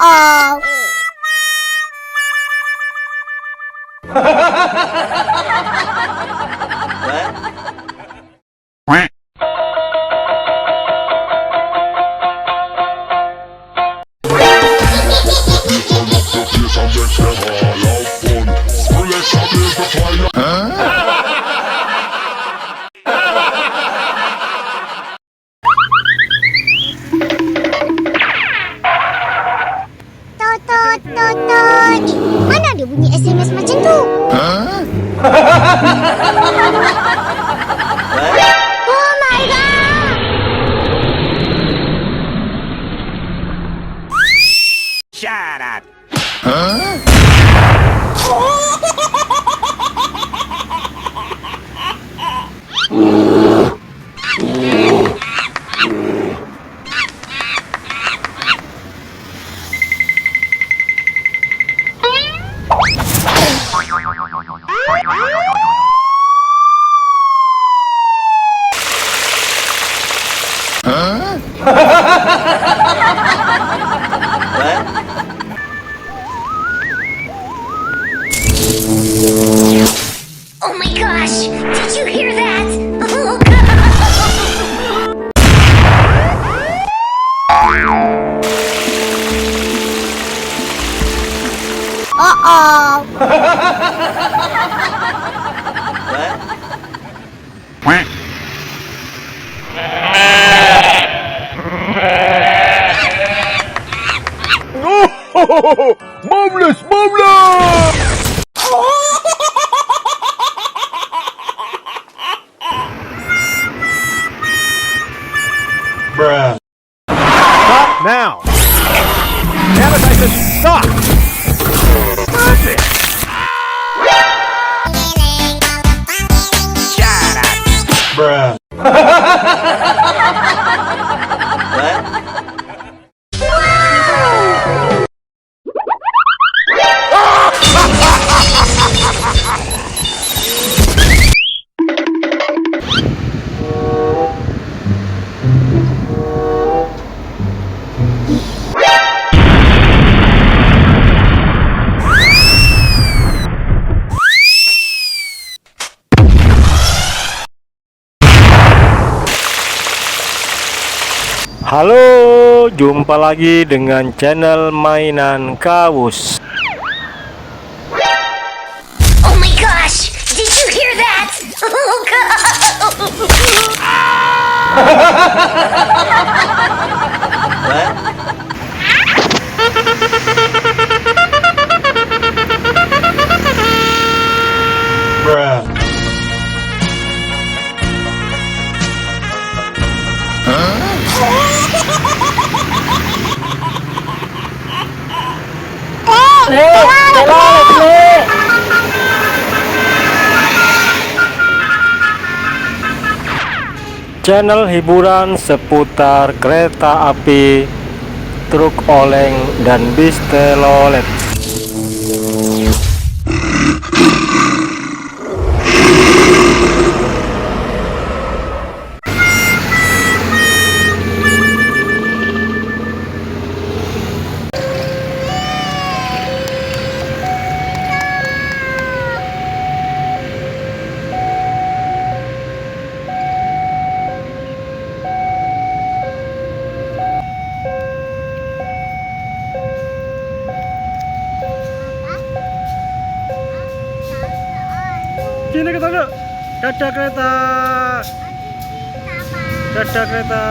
Oh. Tonton, mana ada bunyi SMS macam tu? Oh my god! Shut up. Oh my gosh! Did you hear that? Uh-oh! Oh, marvelous, marvelous! Bruh. Stop now! Damn it, I said stop! Stop it! Shut up. Bruh. Halo, jumpa lagi dengan channel mainan Kawus. Oh my gosh! Did you hear that? Oh god! Bruh. Channel hiburan seputar kereta api, truk oleng, dan bis telolet. Sini kita dulu. Dadah kereta. Dadah kereta.